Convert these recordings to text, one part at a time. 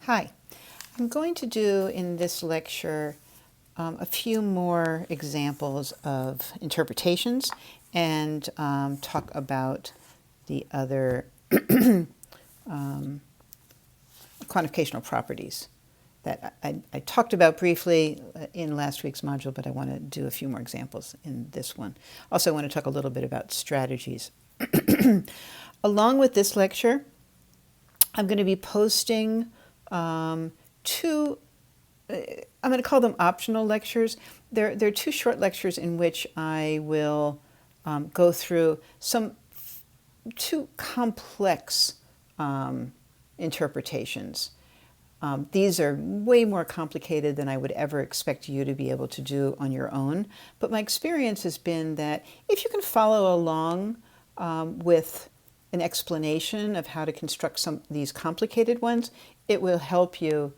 Hi, I'm going to do in this lecture a few more examples of interpretations and talk about the other quantificational properties that I talked about briefly in last week's module, but I want to do a few more examples in this one. Also, I want to talk a little bit about strategies. Along with this lecture, I'm going to be posting two, I'm going to call them optional lectures. They're two short lectures in which I will go through two complex interpretations. These are way more complicated than I would ever expect you to be able to do on your own. But my experience has been that if you can follow along with an explanation of how to construct some of these complicated ones, it will help you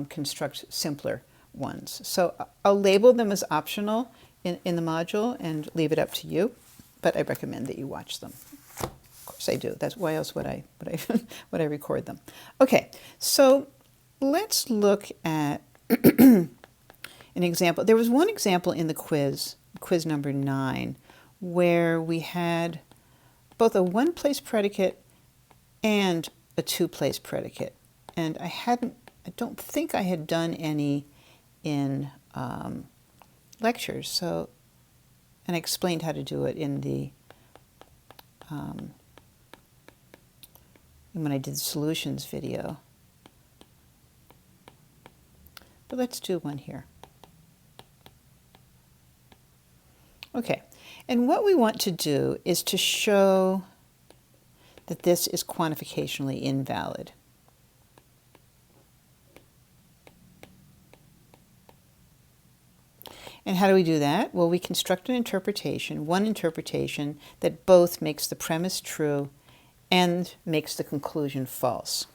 construct simpler ones. So I'll label them as optional in the module and leave it up to you, but I recommend that you watch them. Of course I do. That's why else would I record them. Okay, so let's look at an example. There was one example in the quiz number 9, where we had both a one-place predicate and a two-place predicate. And I don't think I had done any in lectures, so, and I explained how to do it in the when I did the solutions video. But let's do one here. Okay, and what we want to do is to show that this is quantificationally invalid. And how do we do that? Well, we construct an interpretation, one interpretation that both makes the premise true and makes the conclusion false.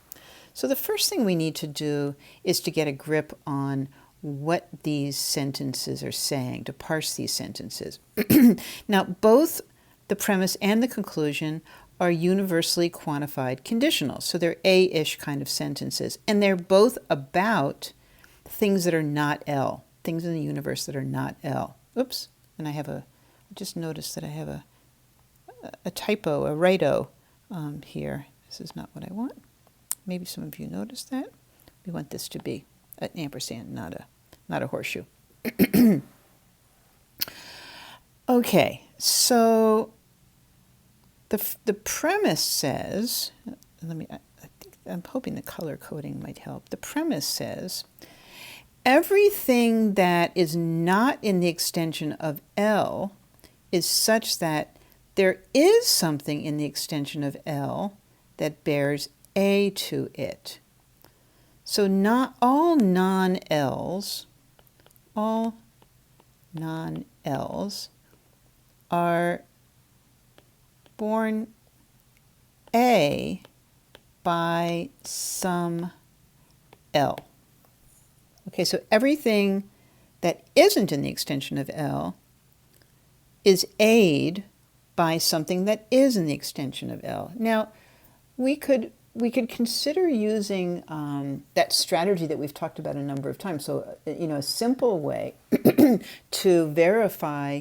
So the first thing we need to do is to get a grip on what these sentences are saying, to parse these sentences. Now, both the premise and the conclusion are universally quantified conditionals. So they're A-ish kind of sentences. And they're both about things that are not L, things in the universe that are not L. Oops, and I just noticed that I have a typo, a right-o here. This is not what I want. Maybe some of you noticed that. We want this to be an ampersand, not a horseshoe. Okay, so the premise says, I'm hoping the color coding might help. The premise says, everything that is not in the extension of L is such that there is something in the extension of L that bears A to it. So not all non-Ls are born A by some L. Okay, so everything that isn't in the extension of L is A'd by something that is in the extension of L. Now, we could consider using that strategy that we've talked about a number of times. So, a simple way to verify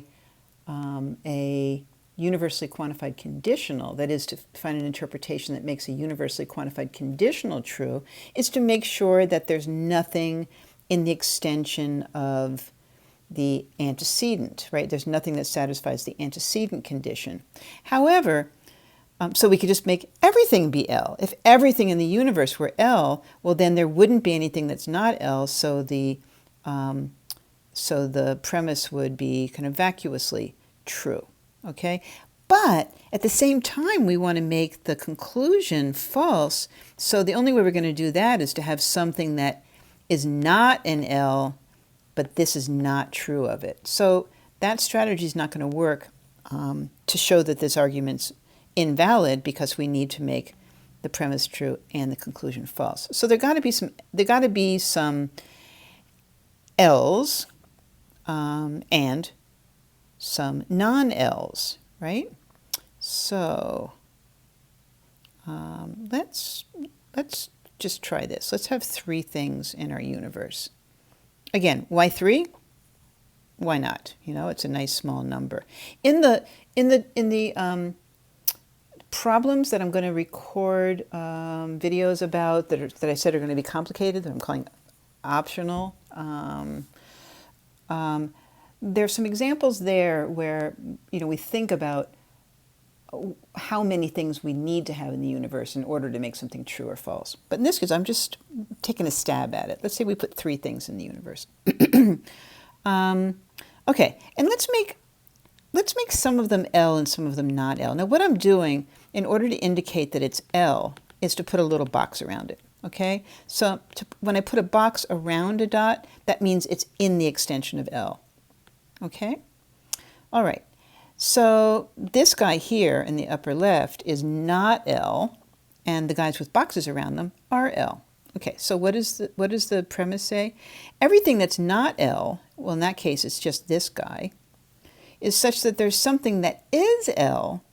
a universally quantified conditional, that is to find an interpretation that makes a universally quantified conditional true, is to make sure that there's nothing in the extension of the antecedent, right? There's nothing that satisfies the antecedent condition. However, so we could just make everything be L. If everything in the universe were L, well, then there wouldn't be anything that's not L, so the premise would be kind of vacuously true, okay? But at the same time, we want to make the conclusion false, so the only way we're going to do that is to have something that is not an L, but this is not true of it. So that strategy is not going to work to show that this argument's invalid, because we need to make the premise true and the conclusion false. So there got to be some L's and some non-L's, right? So let's just try this. Let's have 3 things in our universe. Again, why 3? Why not? You know, it's a nice small number. In the problems that I'm going to record videos about that I said are going to be complicated, that I'm calling optional, there's some examples there where, you know, we think about how many things we need to have in the universe in order to make something true or false. But in this case, I'm just taking a stab at it. Let's say we put 3 things in the universe. Okay, and let's make some of them L and some of them not L. Now what I'm doing in order to indicate that it's L is to put a little box around it. Okay, so when I put a box around a dot, that means it's in the extension of L. Okay, all right. So this guy here in the upper left is not L, and the guys with boxes around them are L. Okay, so what does the premise say? Everything that's not L, well in that case it's just this guy, is such that there's something that is L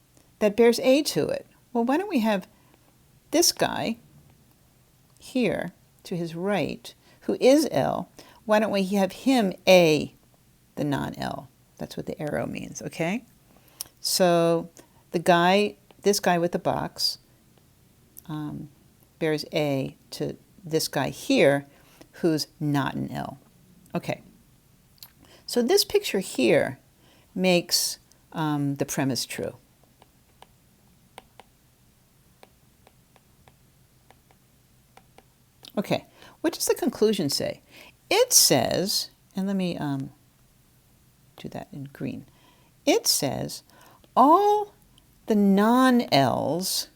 that bears A to it. Well, why don't we have this guy here to his right, who is L, why don't we have him A, the non-L? That's what the arrow means, okay? So this guy with the box bears A to this guy here, who's not an L. Okay, so this picture here makes the premise true. Okay, what does the conclusion say? It says, and let me do that in green. It says all the non-L's,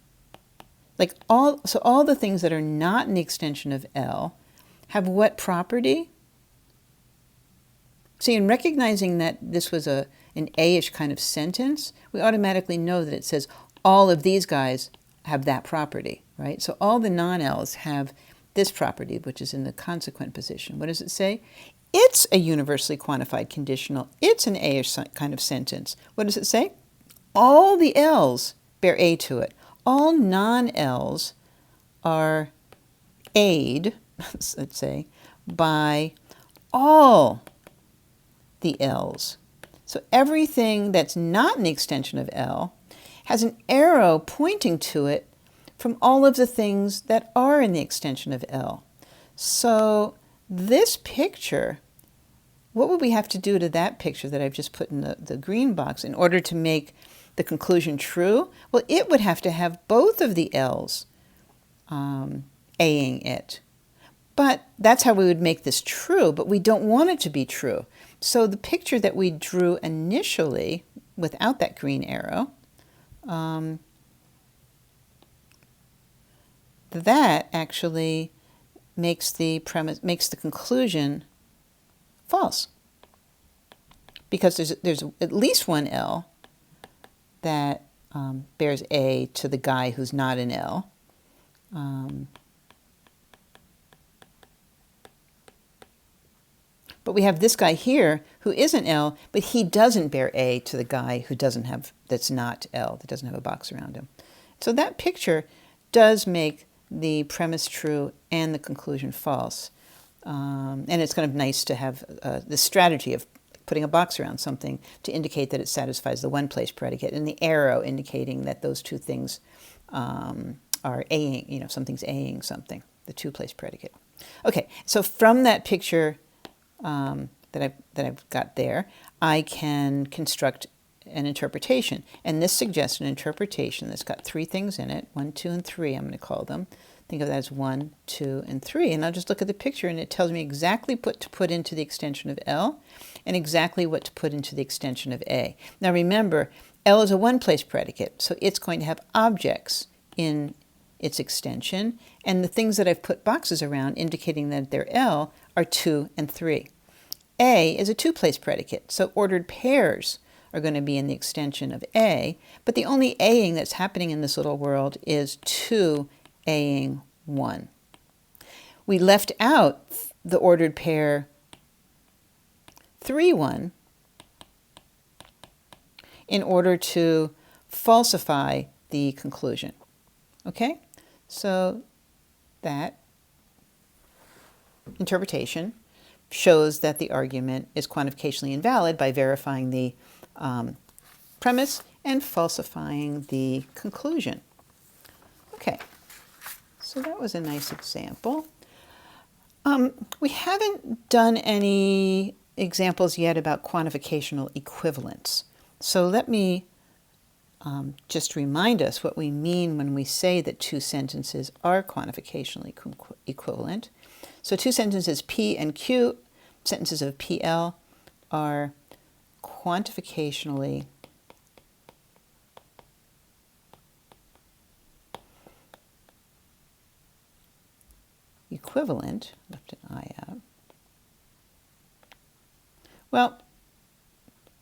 so all the things that are not in the extension of L have what property? See, in recognizing that this was an A-ish kind of sentence, we automatically know that it says all of these guys have that property, right? So all the non-L's have this property, which is in the consequent position. What does it say? It's a universally quantified conditional. It's an A-ish kind of sentence. What does it say? All the L's bear A to it. All non-L's are A'd, let's say, by all the L's. So everything that's not in the extension of L has an arrow pointing to it from all of the things that are in the extension of L. So this picture, what would we have to do to that picture that I've just put in the green box in order to make the conclusion true? Well, it would have to have both of the L's A-ing it. But that's how we would make this true, but we don't want it to be true. So the picture that we drew initially, without that green arrow, that actually makes the conclusion false, because there's at least one L that bears A to the guy who's not an L. But we have this guy here who isn't L, but he doesn't bear A to the guy who that's not L, that doesn't have a box around him. So that picture does make the premise true and the conclusion false. And it's kind of nice to have the strategy of putting a box around something to indicate that it satisfies the one-place predicate, and the arrow indicating that those two things are A-ing, something's A-ing something, the two-place predicate. Okay, so from that picture that I've got there, I can construct an interpretation. And this suggests an interpretation that's got 3 things in it, 1, 2, and 3, I'm going to call them. Think of that as 1, 2, and 3. And I'll just look at the picture and it tells me exactly what to put into the extension of L and exactly what to put into the extension of A. Now remember, L is a one-place predicate, so it's going to have objects in its extension, and the things that I've put boxes around indicating that they're L are 2 and 3. A is a two-place predicate, so ordered pairs are going to be in the extension of A, but the only A-ing that's happening in this little world is 2 A-ing 1. We left out the ordered pair 3, 1 in order to falsify the conclusion. Okay? So that interpretation shows that the argument is quantificationally invalid by verifying the premise and falsifying the conclusion. Okay, so that was a nice example. We haven't done any examples yet about quantificational equivalence. So let me just remind us what we mean when we say that two sentences are quantificationally equivalent. So two sentences P and Q, sentences of PL, are quantificationally equivalent. Left an I out. Well,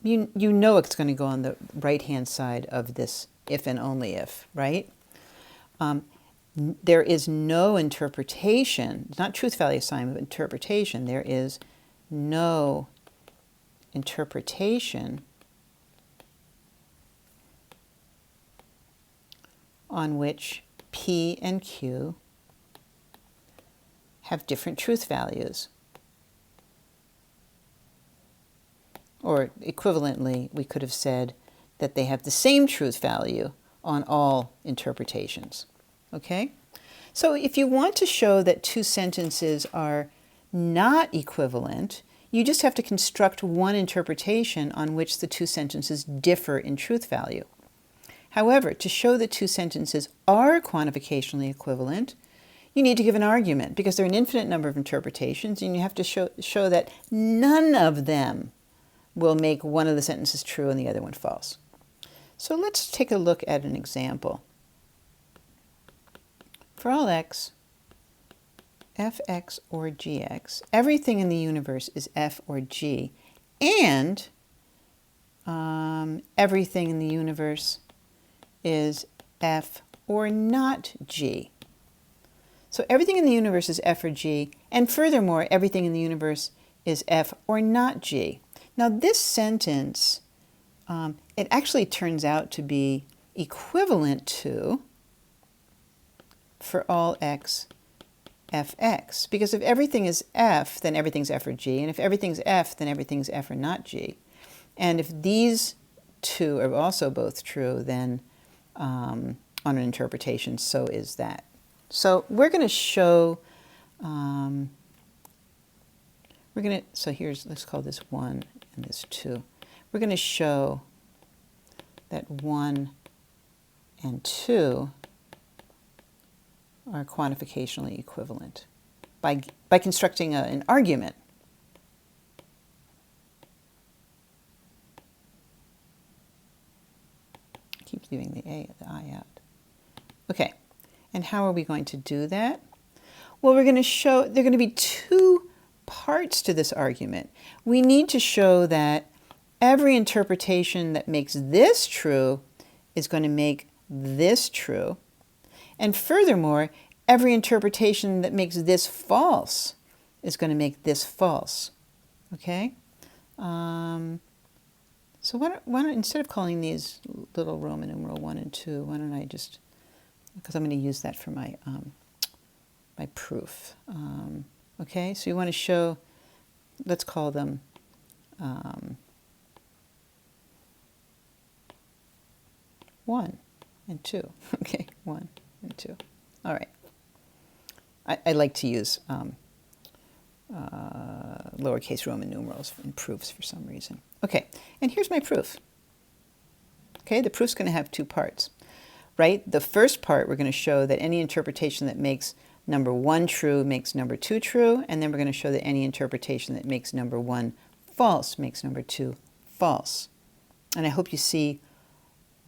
you know it's going to go on the right-hand side of this if and only if, right? There is no interpretation, it's not truth value assignment, but interpretation. There is no interpretation on which P and Q have different truth values. Or equivalently, we could have said that they have the same truth value on all interpretations. Okay? So if you want to show that two sentences are not equivalent, you just have to construct one interpretation on which the two sentences differ in truth value. However, to show that two sentences are quantificationally equivalent, you need to give an argument because there are an infinite number of interpretations, and you have to show that none of them will make one of the sentences true and the other one false. So let's take a look at an example. For all x, fx or gx, everything in the universe is f or g, and everything in the universe is f or not g. So everything in the universe is f or g, and furthermore, everything in the universe is f or not g. Now this sentence, it actually turns out to be equivalent to, for all x, fx. Because if everything is f, then everything's f or g. And if everything's f, then everything's f or not g. And if these two are also both true, then on an interpretation, so is that. So we're going to show, so here's, let's call this 1 and this 2. We're going to show that 1 and 2 are quantificationally equivalent by constructing an argument. I keep leaving the I out. Okay, and how are we going to do that? Well, we're going to show there are going to be two parts to this argument. We need to show that every interpretation that makes this true is going to make this true. And furthermore, every interpretation that makes this false is going to make this false. Okay? So why don't, instead of calling these little Roman numeral 1 and 2, why don't I just, because I'm going to use that for my, my proof. Okay, so you want to show, let's call them 1 and 2. Okay, 1 and 2. All right. I like to use lowercase Roman numerals in proofs for some reason. Okay, and here's my proof. Okay, the proof's going to have two parts, right? The first part, we're going to show that any interpretation that makes number 1 true makes number 2 true, and then we're going to show that any interpretation that makes number 1 false makes number 2 false. And I hope you see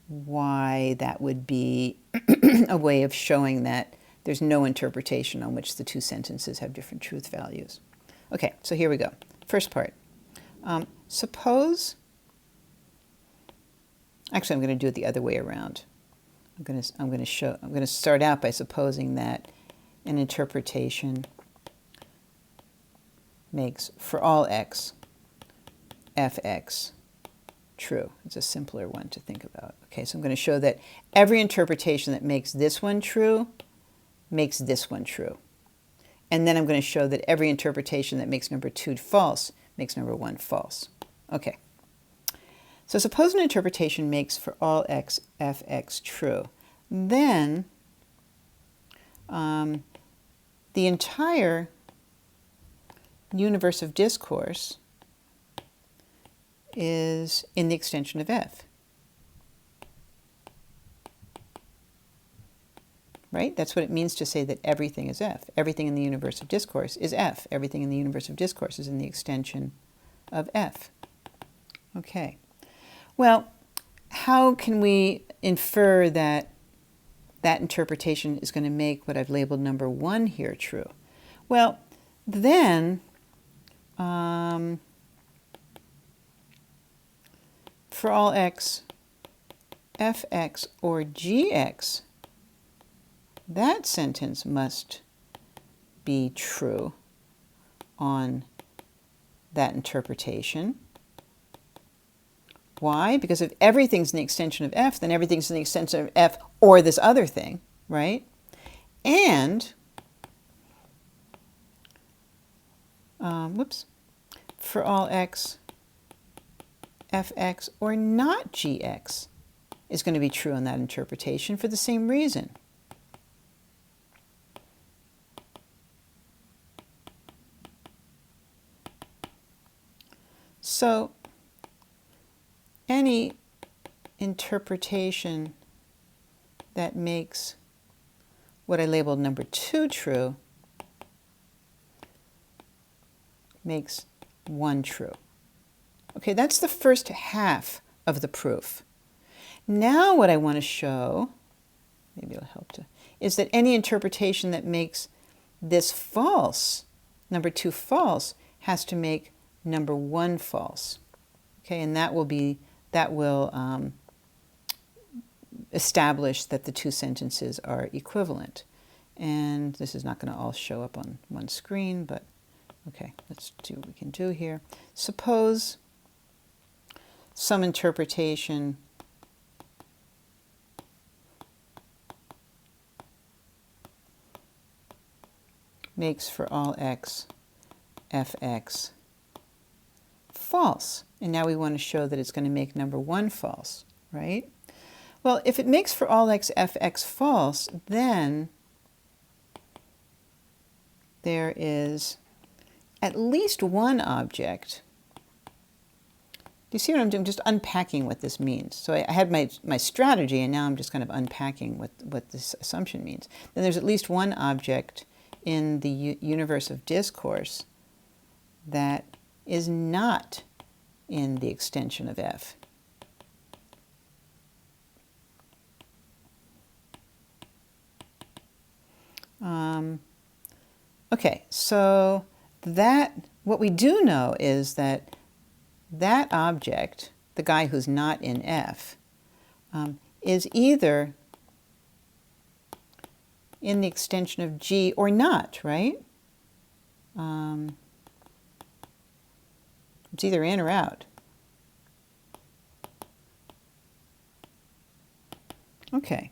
why that would be a way of showing that there's no interpretation on which the two sentences have different truth values. Okay, so here we go. First part. Suppose, actually I'm going to do it the other way around. I'm going to start out by supposing that an interpretation makes for all x, fx true. It's a simpler one to think about. Okay, so I'm going to show that every interpretation that makes this one true makes this one true. And then I'm going to show that every interpretation that makes number 2 false makes number 1 false. Okay. So suppose an interpretation makes for all x, fx true. Then the entire universe of discourse is in the extension of f. Right? That's what it means to say that everything is f. Everything in the universe of discourse is f. Everything in the universe of discourse is in the extension of f. Okay. Well, how can we infer that that interpretation is going to make what I've labeled number 1 here true? Well, then for all x, fx, or gx, that sentence must be true on that interpretation. Why? Because if everything's in the extension of f, then everything's in the extension of f or this other thing, right? And, for all x, fx, or not gx is going to be true on that interpretation for the same reason. So, any interpretation that makes what I labeled number 2 true makes 1 true. Okay, that's the first half of the proof. Now what I want to show, maybe it'll help to, is that any interpretation that makes this false, number 2 false, has to make number 1 false. Okay, and that will establish that the 2 sentences are equivalent. And this is not going to all show up on one screen, but okay, let's do what we can do here. Suppose some interpretation makes for all x, fx false. And now we want to show that it's going to make number 1 false, right? Well, if it makes for all x, fx false, then there is at least one object. Do you see what I'm doing? Just unpacking what this means. So I had my strategy, and now I'm just kind of unpacking what this assumption means. Then there's at least one object in the universe of discourse that is not in the extension of f. Okay, so what we do know is that that object, the guy who's not in f, is either in the extension of G or not, right? It's either in or out. Okay.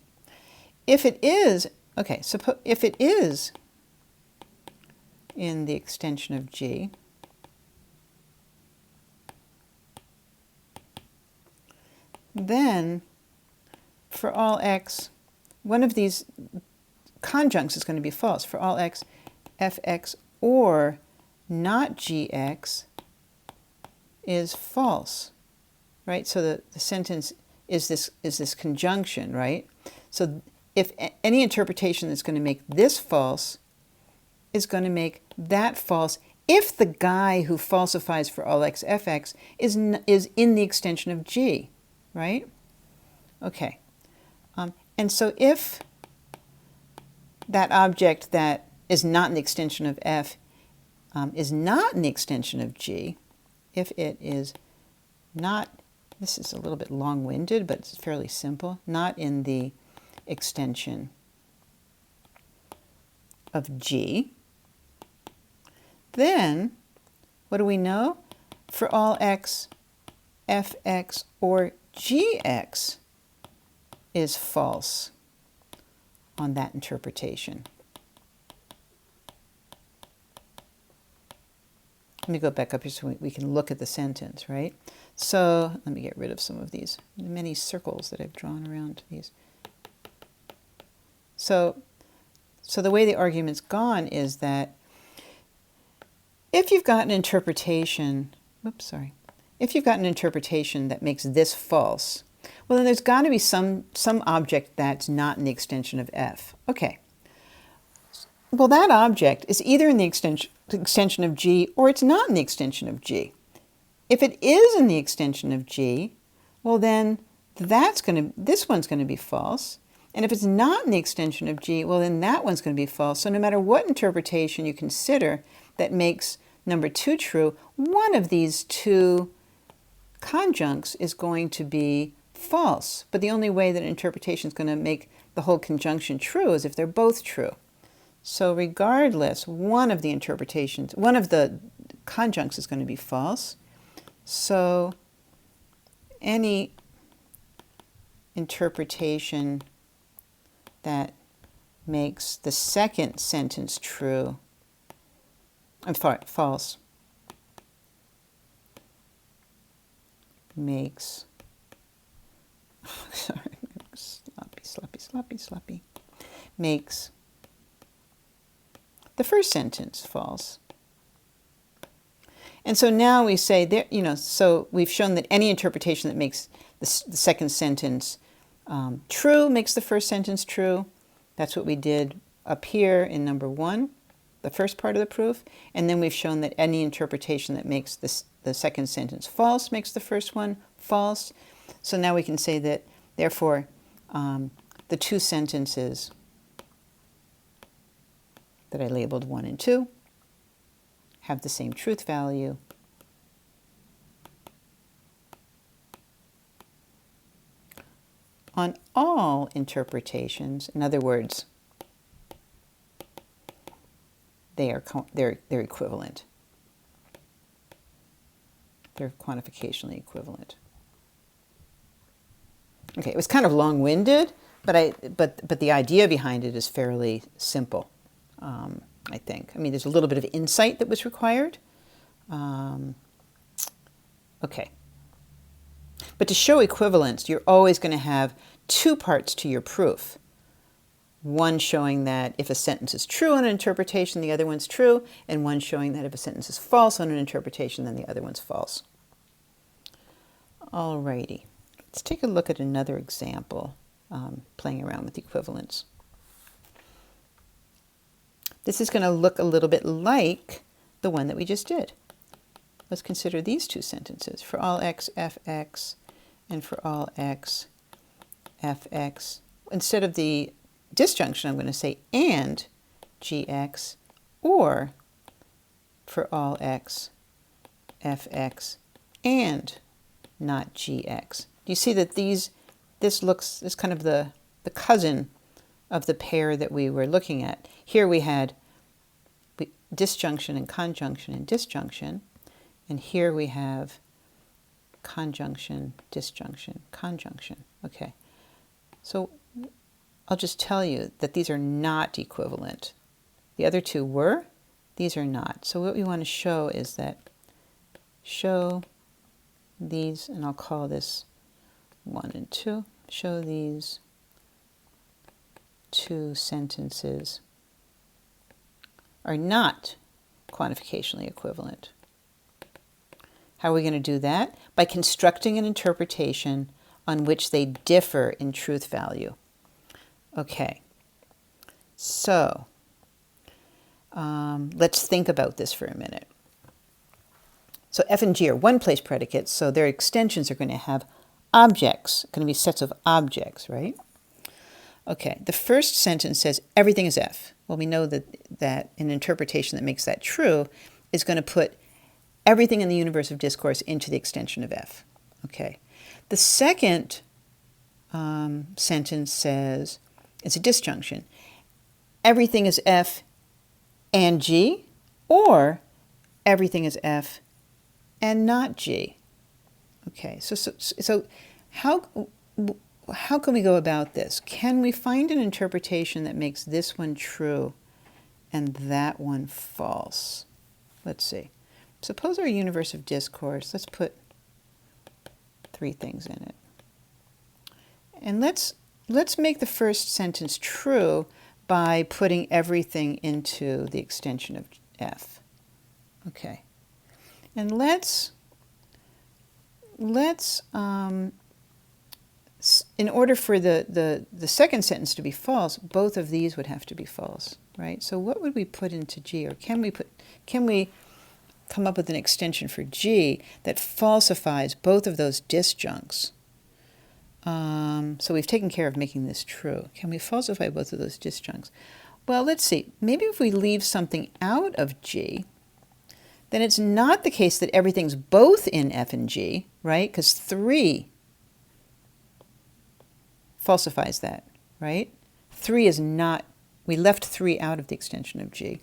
If it is, okay, if it is in the extension of G, then for all x, one of these conjuncts is going to be false. For all x, fx, or not gx is false, right? So the sentence is this conjunction, right? So if any interpretation that's going to make this false is going to make that false if the guy who falsifies for all x, fx is in the extension of G, right? Okay. And so if that object that is not in the extension of f is not in the extension of G, if it is not, this is a little bit long-winded, but it's fairly simple, not in the extension of G, then what do we know? For all x, fx, or gx is false on that interpretation. Let me go back up here so we can look at the sentence, right? So let me get rid of some of these many circles that I've drawn around these. So the way the argument's gone is that if you've got an interpretation, if you've got an interpretation that makes this false, well, then there's got to be some object that's not in the extension of f. Okay. Well, that object is either in the extension of G or it's not in the extension of G. If it is in the extension of G, well then this one's going to be false. And if it's not in the extension of G, well then that one's going to be false. So no matter what interpretation you consider that makes number 2 true, one of these two conjuncts is going to be false. But the only way that an interpretation is going to make the whole conjunction true is if they're both true. So regardless, one of the conjuncts is going to be false. So any interpretation that makes the second sentence true, false, makes, sorry, sloppy, makes the first sentence false. And so now we say there, so we've shown that any interpretation that makes the second sentence true makes the first sentence true. That's what we did up here in number 1, the first part of the proof. And then we've shown that any interpretation that makes the second sentence false makes the first one false. So now we can say that, therefore, the two sentences that I labeled 1 and 2 have the same truth value. On all interpretations, in other words, they're equivalent. They're quantificationally equivalent. Okay, it was kind of long-winded, but the idea behind it is fairly simple. I think. I mean, there's a little bit of insight that was required. Okay. But to show equivalence, you're always going to have two parts to your proof. One showing that if a sentence is true on an interpretation, the other one's true, and one showing that if a sentence is false on an interpretation, then the other one's false. Alrighty. Let's take a look at another example, playing around with equivalence. This is going to look a little bit like the one that we just did. Let's consider these two sentences. For all x, fx, and for all x, fx. Instead of the disjunction, I'm going to say and gx, or for all x, fx, and not gx. Do you see that this is kind of the cousin of the pair that we were looking at? Here we had disjunction and disjunction, and here we have conjunction, disjunction, conjunction. Okay, so I'll just tell you that these are not equivalent. The other two were, these are not. So what we want to show is that show these, and I'll call this 1 and 2, show these two sentences are not quantificationally equivalent. How are we going to do that? By constructing an interpretation on which they differ in truth value. Okay, so let's think about this for a minute. So F and G are one-place predicates, so their extensions are going to have objects, going to be sets of objects, right? Okay, the first sentence says everything is F. Well, we know that an interpretation that makes that true is going to put everything in the universe of discourse into the extension of F. Okay, the second sentence says, it's a disjunction, everything is F and G, or everything is F and not G. Okay, so how can we go about this? Can we find an interpretation that makes this one true and that one false? Let's see. suppose our universe of discourse, let's put 3 things in it. And let's make the first sentence true by putting everything into the extension of F. Okay. And let's in order for the second sentence to be false, both of these would have to be false, right? So what would we put into G? Or can we come up with an extension for G that falsifies both of those disjuncts? So we've taken care of making this true. Can we falsify both of those disjuncts? Well, let's see. Maybe if we leave something out of G, then it's not the case that everything's both in F and G, right? Because 3 falsifies that, right? 3 is not, we left 3 out of the extension of G.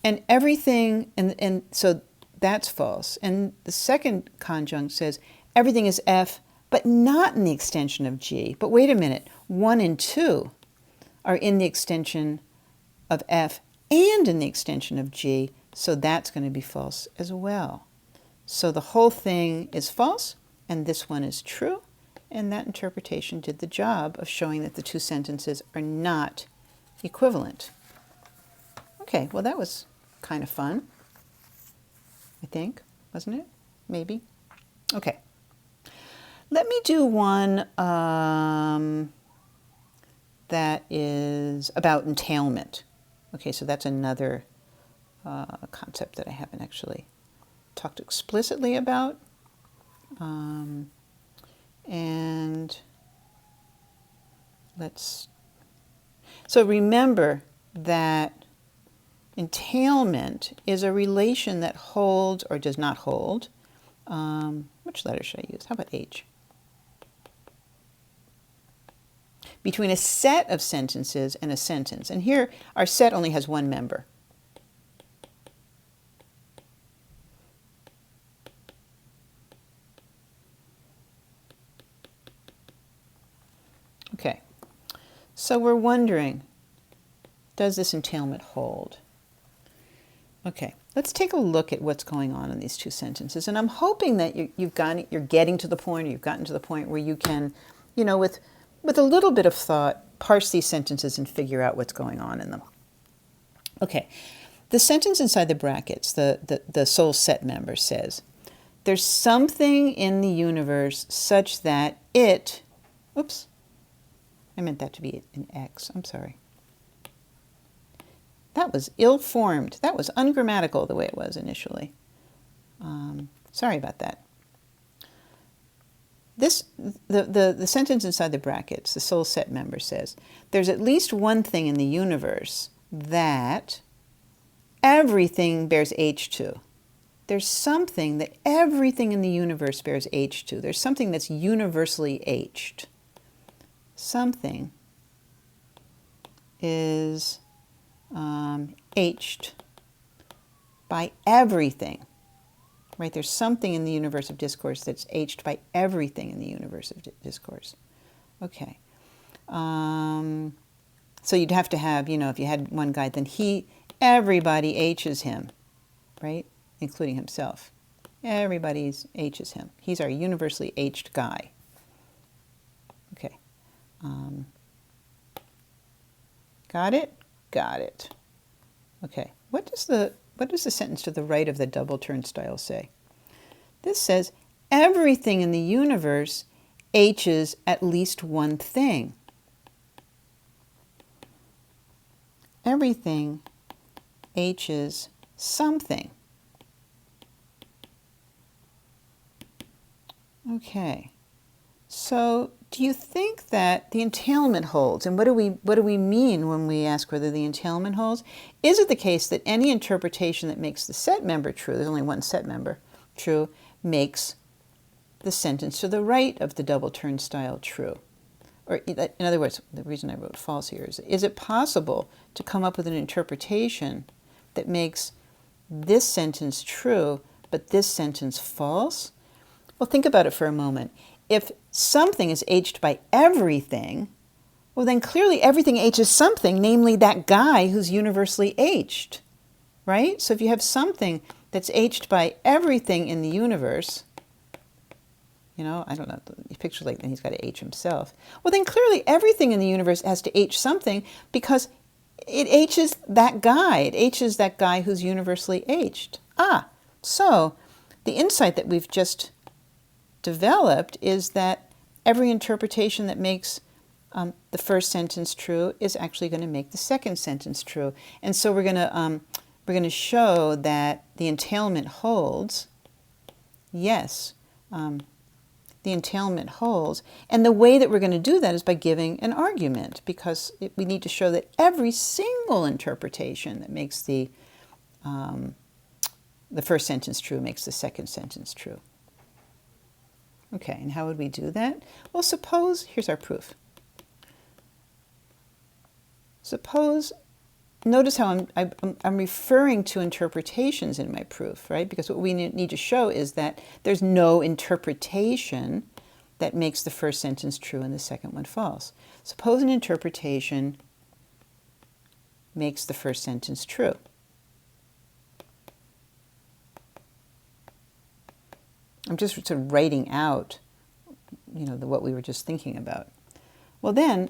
And everything, and so that's false. And the second conjunct says everything is F, but not in the extension of G. But wait a minute, 1 and 2 are in the extension of F and in the extension of G, so that's going to be false as well. So the whole thing is false, and this one is true, and that interpretation did the job of showing that the 2 sentences are not equivalent. Okay, well that was kind of fun, I think, wasn't it? Maybe. Okay. Let me do one that is about entailment. Okay, so that's another concept that I haven't actually talked explicitly about. And so remember that entailment is a relation that holds or does not hold. Which letter should I use? How about H? Between a set of sentences and a sentence. And here, our set only has one member. Okay, so we're wondering, does this entailment hold? Okay, let's take a look at what's going on in these 2 sentences. And I'm hoping that you're getting to the point, or you've gotten to the point where you can, with a little bit of thought, parse these sentences and figure out what's going on in them. Okay, the sentence inside the brackets, the sole set member says, there's something in the universe such that it, oops, I meant that to be an X, I'm sorry. That was ill-formed. That was ungrammatical the way it was initially. Sorry about that. The sentence inside the brackets, the sole set member says, there's at least one thing in the universe that everything bears H to. There's something that everything in the universe bears H to. There's something that's universally H'd. Something is H'd by everything, right? There's something in the universe of discourse that's H'd by everything in the universe of discourse. Okay. So you'd have to have, if you had one guy, then everybody H's him, right? Including himself. Everybody's H's him. He's our universally H'd guy. Okay. Got it? Got it. Okay. What does the sentence to the right of the double turnstile say? This says, everything in the universe H's at least one thing. Everything H's something. Okay. So do you think that the entailment holds? And what do we mean when we ask whether the entailment holds? Is it the case that any interpretation that makes the set member true, there's only one set member true, makes the sentence to the right of the double turnstile true? Or in other words, the reason I wrote false here is it possible to come up with an interpretation that makes this sentence true, but this sentence false? Well, think about it for a moment. If something is H'd by everything, well then clearly everything H's something, namely that guy who's universally H'd, right? So if you have something that's h'd by everything in the universe, I don't know, you picture like then he's got to h himself. Well, then clearly everything in the universe has to h something because it h's that guy. It h's that guy who's universally h'd. So the insight that we've just developed is that every interpretation that makes the first sentence true is actually going to make the second sentence true. And so we're going to show that the entailment holds. Yes, the entailment holds. And the way that we're going to do that is by giving an argument, because we need to show that every single interpretation that makes the first sentence true makes the second sentence true. Okay, and how would we do that? Well, suppose, here's our proof. Suppose, notice how I'm referring to interpretations in my proof, right? Because what we need to show is that there's no interpretation that makes the first sentence true and the second one false. Suppose an interpretation makes the first sentence true. I'm just sort of writing out, what we were just thinking about. Well, then,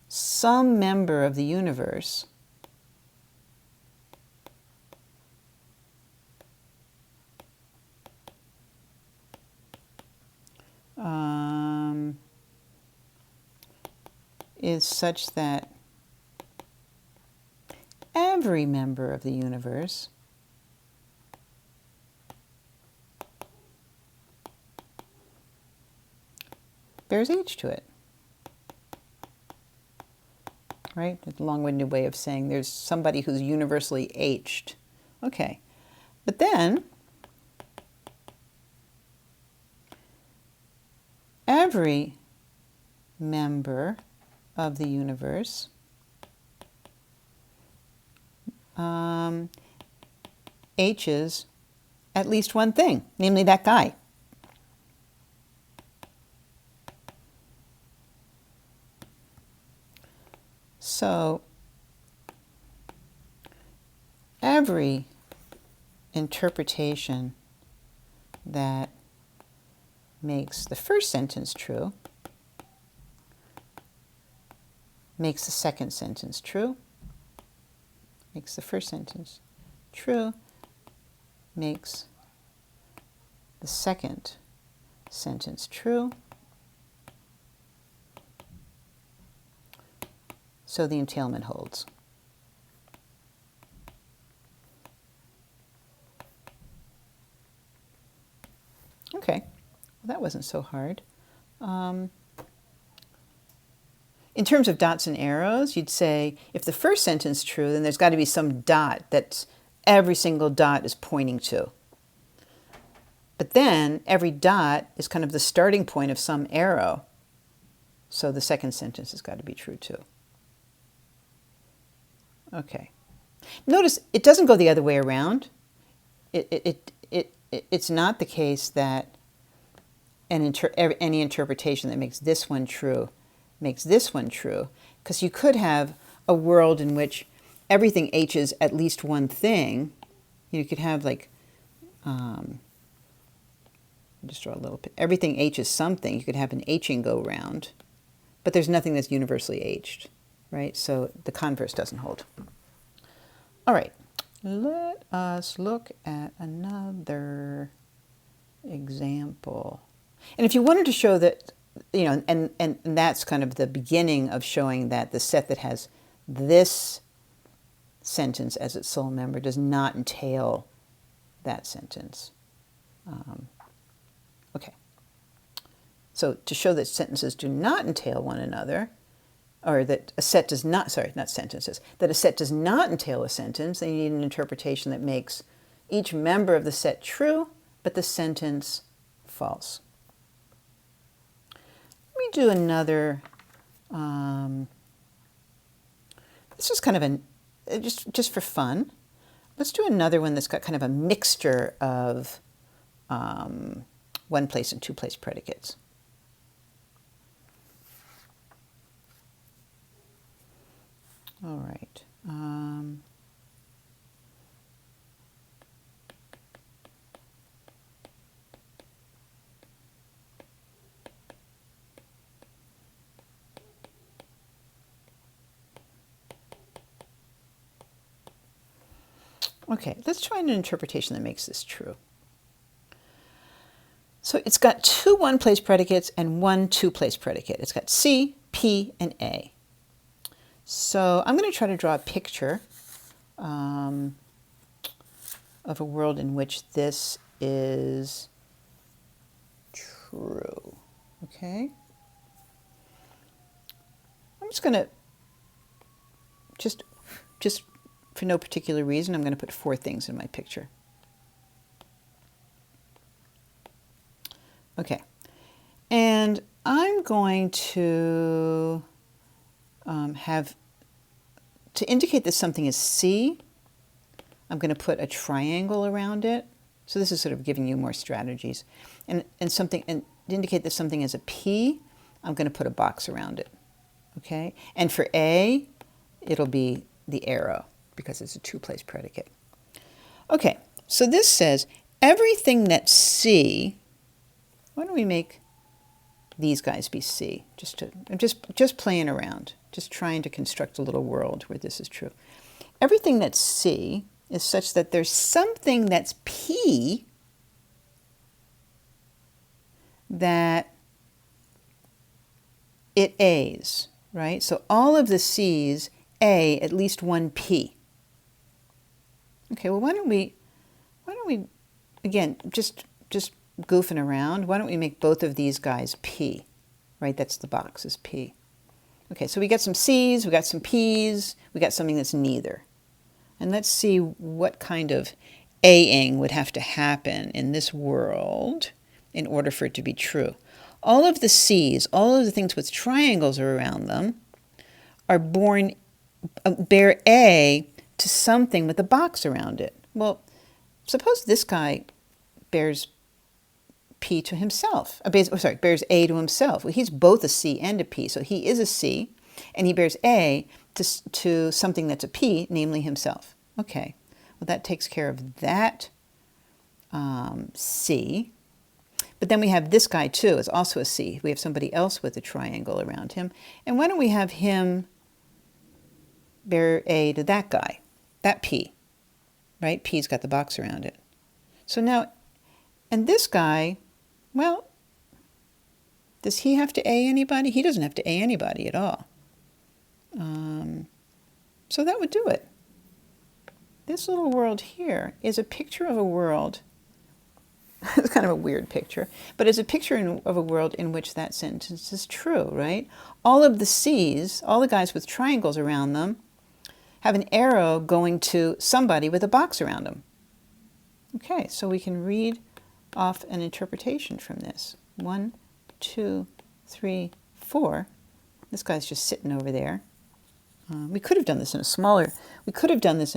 some member of the universe is such that every member of the universe bears h to it. Right? A long-winded way of saying there's somebody who's universally h'd. Okay. But then, every member of the universe h's at least one thing, namely that guy. So every interpretation that makes the first sentence true makes the second sentence true, makes the first sentence true, makes the second sentence true. So the entailment holds. Okay, well, that wasn't so hard. In terms of dots and arrows, you'd say if the first sentence is true, then there's got to be some dot that every single dot is pointing to. But then every dot is kind of the starting point of some arrow. So the second sentence has got to be true too. Okay. Notice it doesn't go the other way around. It's not the case that any interpretation that makes this one true makes this one true, because you could have a world in which everything h's at least one thing. You could have like, just draw a little bit. Everything h's something. You could have an hing go round, but there's nothing that's universally h'd, right? So the converse doesn't hold. All right, let us look at another example. And if you wanted to show that, and that's kind of the beginning of showing that the set that has this sentence as its sole member does not entail that sentence. Okay. So to show that sentences do not entail one another, or that a set does not, sorry, not sentences, that a set does not entail a sentence, then you need an interpretation that makes each member of the set true, but the sentence false. Let me do another, this is kind of just for fun. Let's do another one that's got kind of a mixture of one-place and two-place predicates. All right. Okay, let's try an interpretation that makes this true. So it's got two one-place predicates and one two-place predicate. It's got C, P, and A. So I'm going to try to draw a picture of a world in which this is true. Okay? I'm just going to, just for no particular reason, I'm going to put four things in my picture. Okay. And I'm going to have, to indicate that something is C, I'm going to put a triangle around it. So this is sort of giving you more strategies. And to indicate that something is a P, I'm going to put a box around it. Okay? And for A, it'll be the arrow because it's a two-place predicate. Okay, so this says everything that's C, why don't we make these guys be C? I'm just playing around, just trying to construct a little world where this is true. Everything that's C is such that there's something that's P that it A's, right? So all of the C's A at least one P. Okay, well, why don't we, again, just goofing around, why don't we make both of these guys P, right? That's the box, is P. Okay, so we got some C's, we got some P's, we got something that's neither. And let's see what kind of A-ing would have to happen in this world in order for it to be true. All of the C's, all of the things with triangles around them, are bear A to something with a box around it. Well, suppose this guy bears P to himself. Bears A to himself. Well, he's both a C and a P, so he is a C, and he bears A to something that's a P, namely himself. Okay, well, that takes care of that C. But then we have this guy, too, is also a C. We have somebody else with a triangle around him. And why don't we have him bear A to that guy, that P, right? P's got the box around it. So now, and this guy, well, does he have to A anybody? He doesn't have to A anybody at all. So that would do it. This little world here is a picture of a world. It's kind of a weird picture, but it's a picture of a world in which that sentence is true, right? All of the C's, all the guys with triangles around them, have an arrow going to somebody with a box around them. Okay, so we can read off an interpretation from this. 1, 2, 3, 4. This guy's just sitting over there. We could have done this in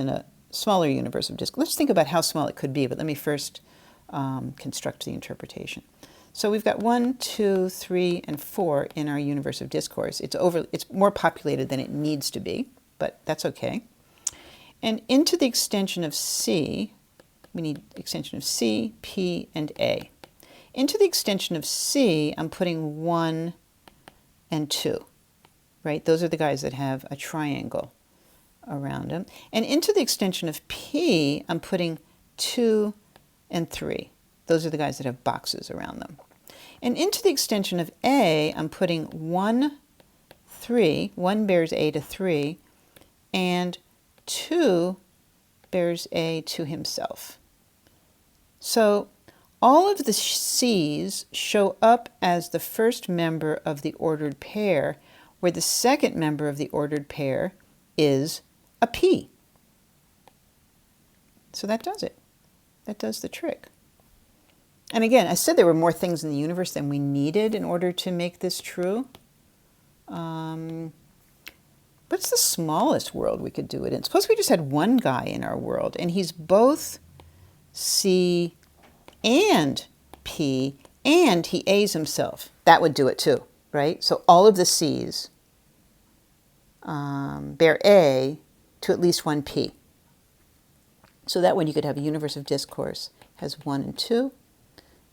a smaller universe of disc. Let's think about how small it could be, but let me first construct the interpretation. So we've got 1, 2, 3, and 4 in our universe of discourse. It's more populated than it needs to be, but that's okay. And into the extension of C, we need extension of C, P, and A. Into the extension of C, I'm putting 1 and 2, right? Those are the guys that have a triangle around them. And into the extension of P, I'm putting 2 and 3. Those are the guys that have boxes around them. And into the extension of A, I'm putting 1, 3. 1 bears A to 3, and 2 bears A to himself. So all of the C's show up as the first member of the ordered pair, where the second member of the ordered pair is a P. So that does it. That does the trick. And again, I said there were more things in the universe than we needed in order to make this true. What's the smallest world we could do it in? Suppose we just had one guy in our world, and he's both C and P, and he A's himself. That would do it too, right? So all of the C's bear A to at least one P. So that way you could have a universe of discourse has 1 and 2,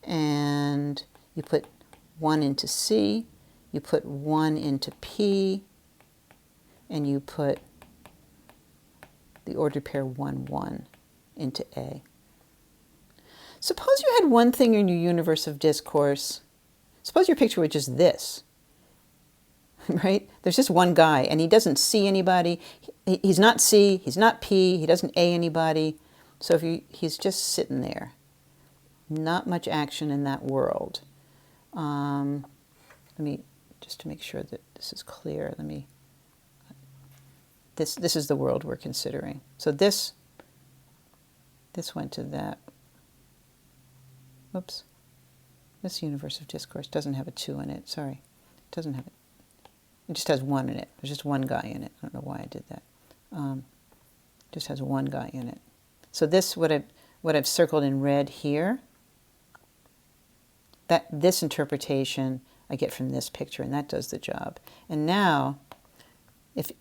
and you put 1 into C, you put 1 into P, and you put the ordered pair 1, 1 into A. Suppose you had one thing in your universe of discourse. Suppose your picture was just this, right? There's just one guy, and he doesn't see anybody. He's not C, he's not P, he doesn't A anybody. So if he's just sitting there. Not much action in that world. Let me, just to make sure that this is clear, this is the world we're considering. So this went to that. Whoops. This universe of discourse doesn't have a 2 in it. Sorry. It doesn't have it. It just has 1 in it. There's just one guy in it. I don't know why I did that. Just has one guy in it. So this, what I've circled in red here, this interpretation I get from this picture, and that does the job. And now, if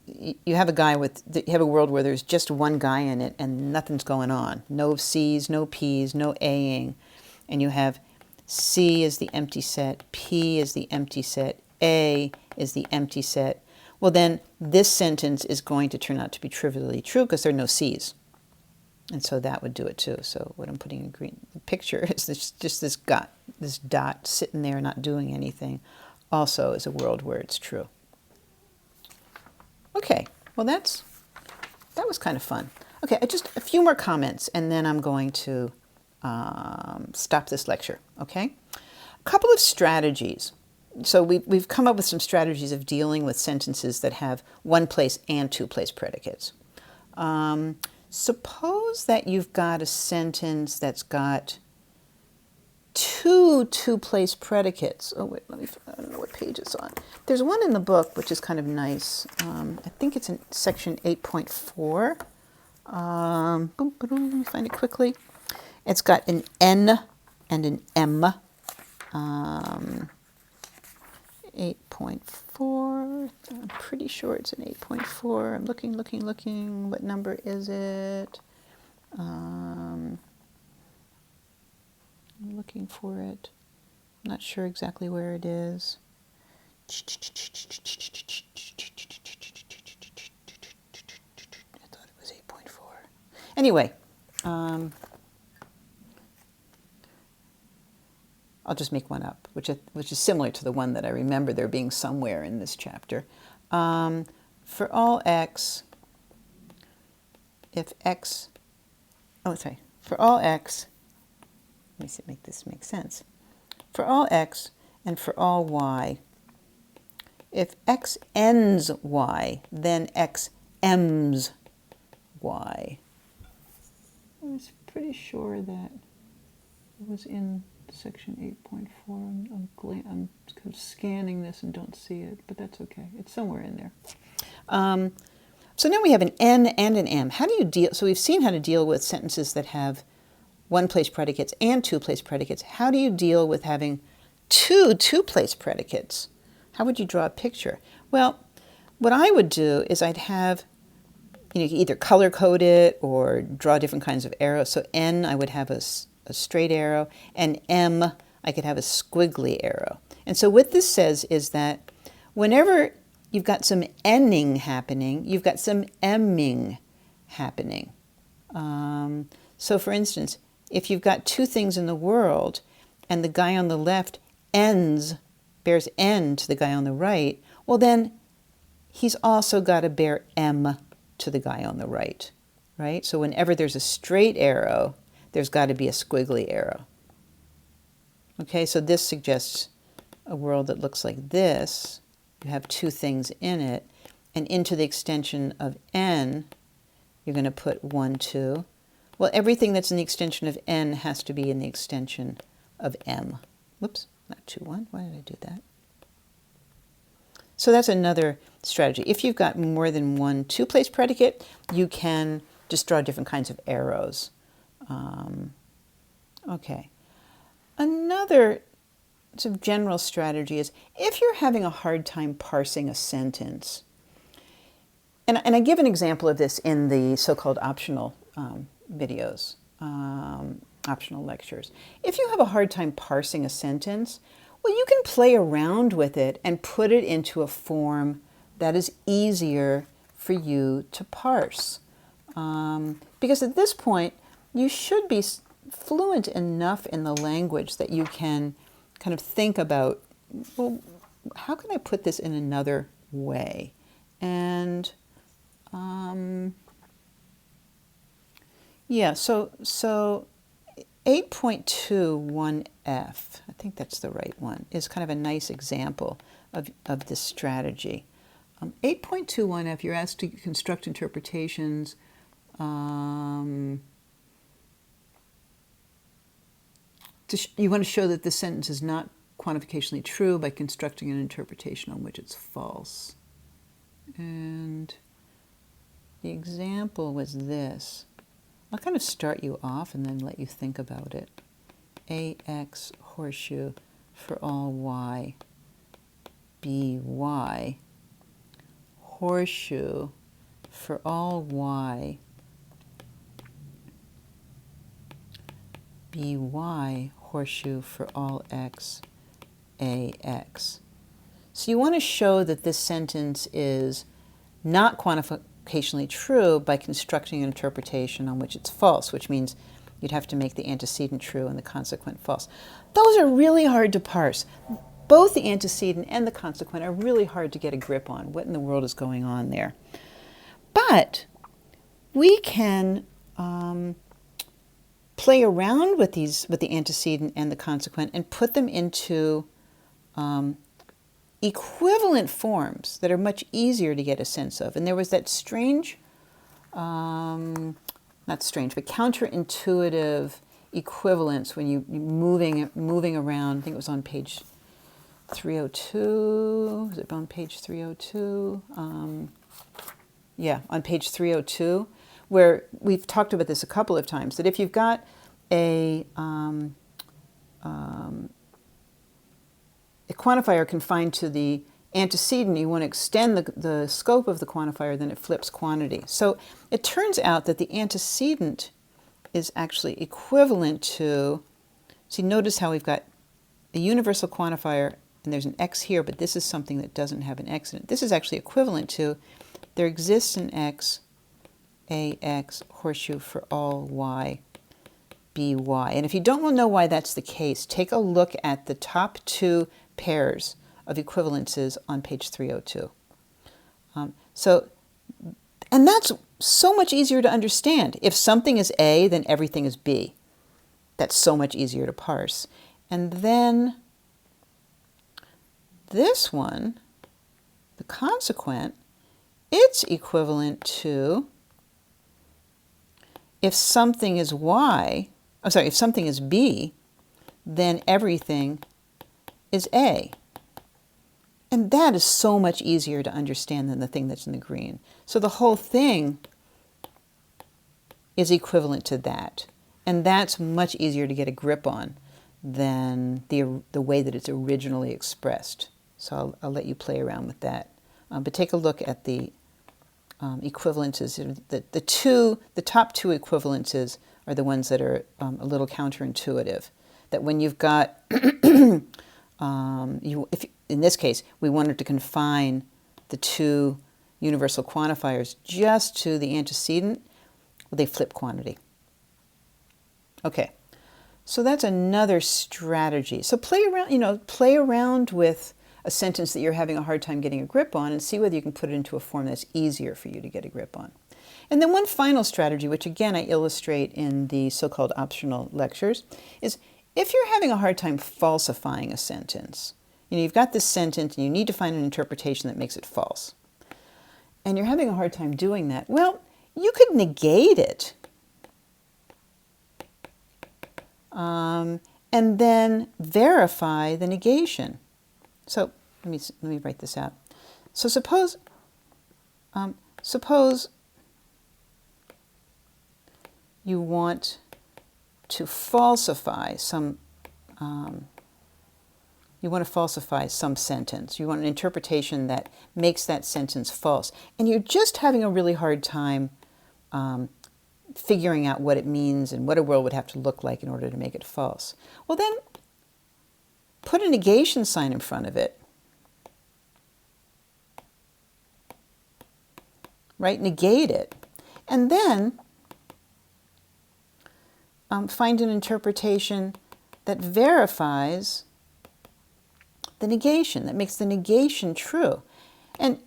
you have you have a world where there's just one guy in it and nothing's going on, no C's, no P's, no A'ing, and you have C is the empty set, P is the empty set, A is the empty set, well then this sentence is going to turn out to be trivially true because there are no C's. And so that would do it too. So what I'm putting in green, the picture is just this dot sitting there not doing anything, also is a world where it's true. Okay, well that was kind of fun. Okay, just a few more comments and then I'm going to stop this lecture, okay? A couple of strategies. So we've come up with some strategies of dealing with sentences that have one place and two place predicates. Suppose that you've got a sentence that's got two place predicates. Oh wait, I don't know what page it's on. There's one in the book which is kind of nice. I think it's in section 8.4. Let me find it quickly. It's got an N and an M. 8.4. I'm pretty sure it's an 8.4. I'm looking. What number is it? I'm looking for it. I'm not sure exactly where it is. I thought it was 8.4. Anyway, I'll just make one up, which is similar to the one that I remember there being somewhere in this chapter. For all x, for all x, let me see, make this make sense. For all x and for all y, if x ends y, then x m's y. I was pretty sure that it was in section 8.4. I'm kind of scanning this and don't see it, but that's okay. It's somewhere in there. So now we have an N and an M. How do you deal? So we've seen how to deal with sentences that have one-place predicates and two-place predicates. How do you deal with having two-place predicates? How would you draw a picture? Well, what I would do is I'd have, you either color code it or draw different kinds of arrows. So N, I would have a straight arrow, and M, I could have a squiggly arrow. And so what this says is that whenever you've got some N-ing happening, you've got some M-ing happening. So for instance, if you've got two things in the world and the guy on the left bears N to the guy on the right, well then he's also got to bear M to the guy on the right, right? So whenever there's a straight arrow, there's got to be a squiggly arrow. Okay, so this suggests a world that looks like this. You have two things in it, and into the extension of N, you're going to put 1, 2. Well, everything that's in the extension of N has to be in the extension of M. Whoops, not 2, 1. Why did I do that? So that's another strategy. If you've got more than one two-place predicate, you can just draw different kinds of arrows. Okay. Another sort of general strategy is if you're having a hard time parsing a sentence, and I give an example of this in the so-called optional videos, optional lectures. If you have a hard time parsing a sentence, well, you can play around with it and put it into a form that is easier for you to parse. Because at this point, you should be fluent enough in the language that you can kind of think about, well, how can I put this in another way? And yeah, so 8.21F, I think that's the right one, is kind of a nice example of this strategy. 8.21F, you're asked to construct interpretations. You want to show that this sentence is not quantificationally true by constructing an interpretation on which it's false. And the example was this. I'll kind of start you off and then let you think about it. AX horseshoe for all Y, BY horseshoe for all Y, BY horseshoe for all X, AX. So you want to show that this sentence is not quantificationally true by constructing an interpretation on which it's false, which means you'd have to make the antecedent true and the consequent false. Those are really hard to parse. Both the antecedent and the consequent are really hard to get a grip on. What in the world is going on there? But we can play around with the antecedent and the consequent and put them into equivalent forms that are much easier to get a sense of. And there was that strange, not strange, but counterintuitive equivalence when you moving around. I think it was on page 302. Was it on page 302? Yeah, on page 302, where we've talked about this a couple of times, that if you've got a quantifier confined to the antecedent, you want to extend the scope of the quantifier, then it flips quantity. So it turns out that the antecedent is actually equivalent to, see, notice how we've got a universal quantifier, and there's an X here, but this is something that doesn't have an X in it. This is actually equivalent to, there exists an X, AX, horseshoe for all Y, BY. And if you don't know why that's the case, take a look at the top two pairs of equivalences on page 302. And that's so much easier to understand. If something is A, then everything is B. That's so much easier to parse. And then this one, the consequent, it's equivalent to, if something is Y, if something is B, then everything is A. And that is so much easier to understand than the thing that's in the green. So the whole thing is equivalent to that. And that's much easier to get a grip on than the way that it's originally expressed. So I'll let you play around with that. But take a look at the equivalences. The top two equivalences are the ones that are a little counterintuitive. That when you've got, if in this case, we wanted to confine the two universal quantifiers just to the antecedent, well, they flip quantity. Okay, so that's another strategy. So play around with a sentence that you're having a hard time getting a grip on and see whether you can put it into a form that's easier for you to get a grip on. And then one final strategy, which again I illustrate in the so-called optional lectures, is if you're having a hard time falsifying a sentence, you've got this sentence and you need to find an interpretation that makes it false, and you're having a hard time doing that, well, you could negate it. And then verify the negation. So let me write this out. So suppose you want to falsify some sentence. You want an interpretation that makes that sentence false, and you're just having a really hard time figuring out what it means and what a world would have to look like in order to make it false. Well, then put a negation sign in front of it. Right? Negate it. And then find an interpretation that verifies the negation, that makes the negation true. And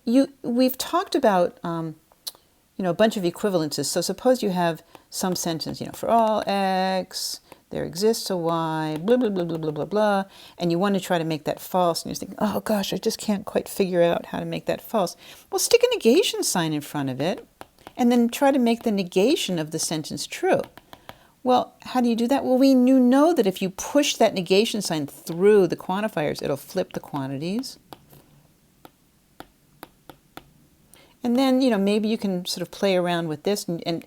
we've talked about a bunch of equivalences. So suppose you have some sentence, for all x, there exists a y, blah, blah, blah, blah, blah, blah, blah, and you want to try to make that false, and you're thinking, oh gosh, I just can't quite figure out how to make that false. Well, stick a negation sign in front of it, and then try to make the negation of the sentence true. Well, how do you do that? Well, you know that if you push that negation sign through the quantifiers, it'll flip the quantities. And then, maybe you can sort of play around with this and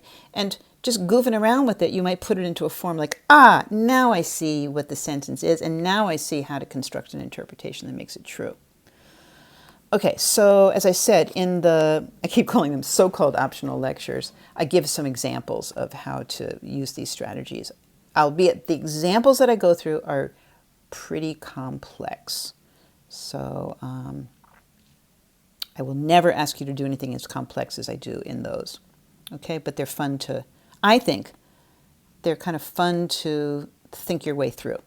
just goofing around with it, you might put it into a form like, now I see what the sentence is, and now I see how to construct an interpretation that makes it true. Okay, so as I said, I keep calling them so-called optional lectures, I give some examples of how to use these strategies, albeit the examples that I go through are pretty complex. So I will never ask you to do anything as complex as I do in those. Okay, but they're fun to, I think, they're kind of fun to think your way through.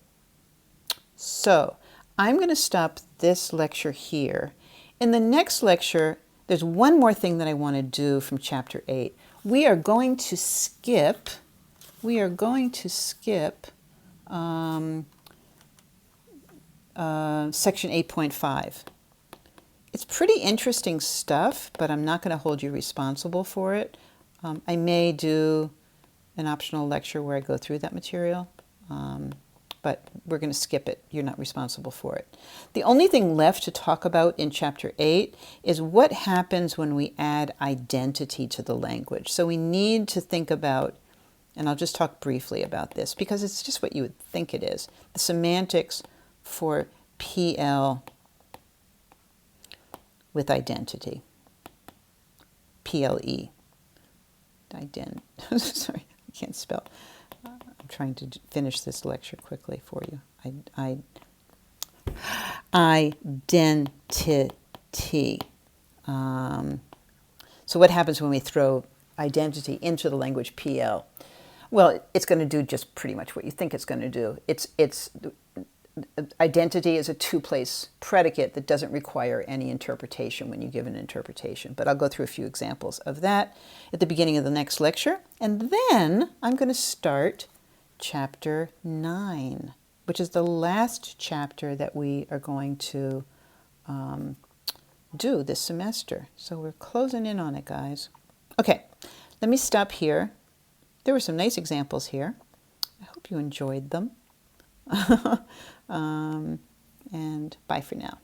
So I'm going to stop this lecture here. In the next lecture, there's one more thing that I want to do from chapter 8. We are going to skip section 8.5. It's pretty interesting stuff, but I'm not going to hold you responsible for it. I may do an optional lecture where I go through that material, but we're going to skip it. You're not responsible for it. The only thing left to talk about in chapter 8 is what happens when we add identity to the language. So we need to think about, and I'll just talk briefly about this because it's just what you would think it is, the semantics for PL with identity. PLE. Sorry, I can't spell. I'm trying to finish this lecture quickly for you. Identity. So what happens when we throw identity into the language PL? Well, it's going to do just pretty much what you think it's going to do. Identity is a two-place predicate that doesn't require any interpretation when you give an interpretation. But I'll go through a few examples of that at the beginning of the next lecture. And then I'm going to start chapter 9, which is the last chapter that we are going to do this semester. So we're closing in on it, guys. Okay, let me stop here. There were some nice examples here. I hope you enjoyed them. And bye for now.